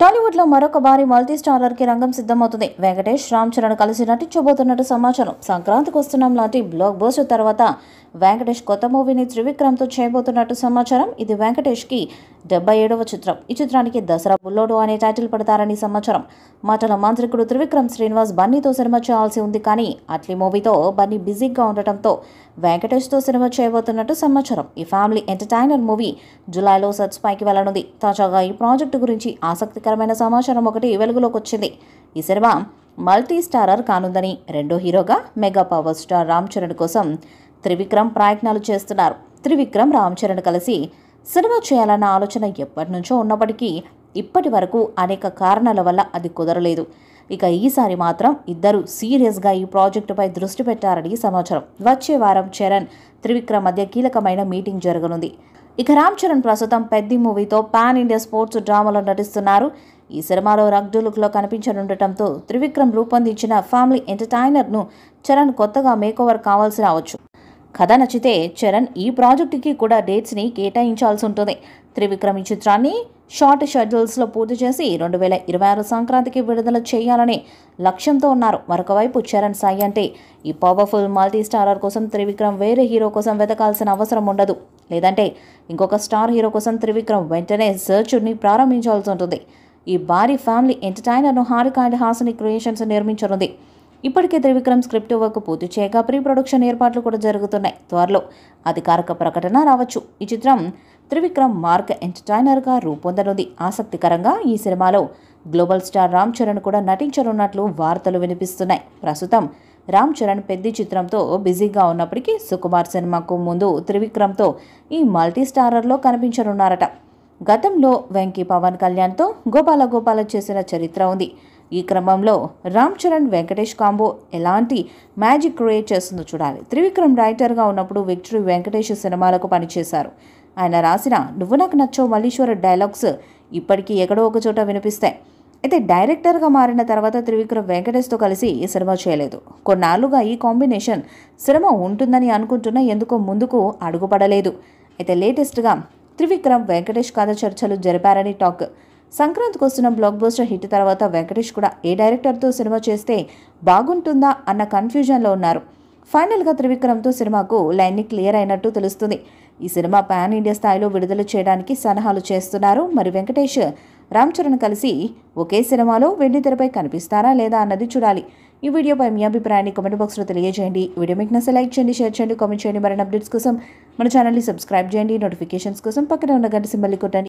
టాలీవుడ్లో మరొక భారీ మల్టీ స్టారర్కి రంగం సిద్ధమవుతుంది. వెంకటేష్, రామ్ చరణ్ కలిసి నటించబోతున్నట్టు సమాచారం. సంక్రాంతికి వస్తున్నాం లాంటి బ్లాక్ బస్టర్ తర్వాత వెంకటేష్ కొత్త మూవీని త్రివిక్రమ్తో చేయబోతున్నట్టు సమాచారం. ఇది వెంకటేష్కి 77వ చిత్రం. ఈ చిత్రానికి దసరా బుల్లోడు అనే టైటిల్ పెడతారని సమాచారం. మాటల మాంత్రికుడు త్రివిక్రమ్ శ్రీనివాస్ బన్నీతో సినిమా చేయాల్సి ఉంది, కానీ అట్లీ మూవీతో బన్నీ బిజీగా ఉండటంతో వెంకటేష్తో సినిమా చేయబోతున్నట్టు సమాచారం. ఈ ఫ్యామిలీ ఎంటర్టైనర్ మూవీ జూలైలో సెట్స్ పైకి వెళ్లనుంది. తాజాగా ఈ ప్రాజెక్టు గురించి ఆసక్తికరమైన సమాచారం ఒకటి వెలుగులోకి వచ్చింది. ఈ సినిమా మల్టీ స్టారర్ కానుందని, రెండో హీరోగా mega power star Ram Charan కోసం త్రివిక్రమ్ ప్రయత్నాలు చేస్తున్నారు. త్రివిక్రమ్, రామ్ చరణ్ కలిసి సినిమా చేయాలన్న ఆలోచన ఎప్పటి నుంచో ఉన్నప్పటికీ ఇప్పటి వరకు అనేక కారణాల వల్ల అది కుదరలేదు. ఇక ఈసారి మాత్రం ఇద్దరు సీరియస్గా ఈ ప్రాజెక్టుపై దృష్టి పెట్టారని సమాచారం. వచ్చే వారం చరణ్, త్రివిక్రమ్ మధ్య కీలకమైన మీటింగ్ జరగనుంది. ఇక రామ్ చరణ్ ప్రస్తుతం పెద్ది మూవీతో పాన్ ఇండియా స్పోర్ట్స్ డ్రామాలో నటిస్తున్నారు. ఈ సినిమాలో రగ్డు లుక్లో కనిపించనుండటంతో త్రివిక్రమ్ రూపొందించిన ఫ్యామిలీ ఎంటర్టైనర్ను చరణ్ కొత్తగా మేకోవర్ కావాల్సి రావచ్చు. కథ నచ్చితే చరణ్ ఈ ప్రాజెక్టుకి కూడా డేట్స్ని కేటాయించాల్సి ఉంటుంది. త్రివిక్రమ్ ఈ చిత్రాన్ని షార్ట్ షెడ్యూల్స్లో పూర్తి చేసి 2026 సంక్రాంతికి విడుదల చేయాలనే లక్ష్యంతో ఉన్నారు. మరొకవైపు చరణ్ సాయి అంటే ఈ పవర్ఫుల్ మల్టీ స్టారర్ కోసం త్రివిక్రమ్ వేరే హీరో కోసం వెతకాల్సిన అవసరం ఉండదు. లేదంటే ఇంకొక స్టార్ హీరో కోసం త్రివిక్రమ్ వెంటనే సర్చ్ని ప్రారంభించాల్సి ఉంటుంది. ఈ భారీ ఫ్యామిలీ ఎంటర్టైనర్ను హారిక అండ్ హాసిని క్రియేషన్స్ నిర్మించనుంది. ఇప్పటికే త్రివిక్రమ్ స్క్రిప్ట్ వర్క్ పూర్తి చేయగా ప్రీ ప్రొడక్షన్ ఏర్పాట్లు కూడా జరుగుతున్నాయి. త్వరలో అధికారిక ప్రకటన రావచ్చు. ఈ చిత్రం త్రివిక్రమ్ మార్క్ ఎంటర్టైనర్గా రూపొందనుంది. ఆసక్తికరంగా ఈ సినిమాలో గ్లోబల్ స్టార్ రామ్ చరణ్ కూడా నటించనున్నట్లు వార్తలు వినిపిస్తున్నాయి. ప్రస్తుతం రామ్ చరణ్ పెద్ది చిత్రంతో బిజీగా ఉన్నప్పటికీ సుకుమార్ సినిమాకు ముందు త్రివిక్రమ్తో ఈ మల్టీ స్టారర్లో కనిపించనున్నారట. గతంలో వెంకీ పవన్ కళ్యాణ్తో గోపాల చేసిన చరిత్ర ఉంది. ఈ క్రమంలో రామ్ చరణ్, వెంకటేష్ కాంబో ఎలాంటి మ్యాజిక్ క్రియేట్ చేస్తుందో చూడాలి. త్రివిక్రమ్ రైటర్గా ఉన్నప్పుడు విక్టరీ వెంకటేష్ సినిమాలకు పనిచేశారు. ఆయన రాసిన నువ్వు నాకు నచ్చో మల్లీశ్వర డైలాగ్స్ ఇప్పటికీ ఎక్కడో ఒక చోట వినిపిస్తాయి. అయితే డైరెక్టర్గా మారిన తర్వాత త్రివిక్రమ్ వెంకటేష్తో కలిసి ఈ సినిమా చేయలేదు. కొన్నాళ్లుగా ఈ కాంబినేషన్ సినిమా ఉంటుందని అనుకుంటున్నా ఎందుకో ముందుకు అడుగుపడలేదు. అయితే లేటెస్ట్గా త్రివిక్రమ్, వెంకటేష్ కథ చర్చలు జరిపారని టాక్. సంక్రాంతికి వస్తున్న బ్లాక్ బస్టర్ హిట్ తర్వాత వెంకటేష్ కూడా ఏ డైరెక్టర్తో సినిమా చేస్తే బాగుంటుందా అన్న కన్ఫ్యూజన్లో ఉన్నారు. ఫైనల్గా త్రివిక్రమ్తో సినిమాకు లైన్ని క్లియర్ అయినట్టు తెలుస్తుంది. ఈ సినిమా పాన్ ఇండియా స్థాయిలో విడుదల చేయడానికి సలహాలు చేస్తున్నారు. మరి వెంకటేష్, రామ్ చరణ్ కలిసి ఒకే సినిమాలో వెండితెరపై కనిపిస్తారా లేదా అన్నది చూడాలి. ఈ వీడియోపై మీ అభిప్రాయాన్ని కామెంట్ బాక్స్లో తెలియజేయండి. వీడియో మీకు నచ్చితే లైక్ చేయండి, షేర్ చేయండి, కామెంట్ చేయండి. మరిన్ని అప్డేట్స్ కోసం మన ఛానల్ని సబ్స్క్రైబ్ చేయండి. నోటిఫికేషన్స్ కోసం పక్కన ఉన్న గంట సింబల్ని కొట్టండి.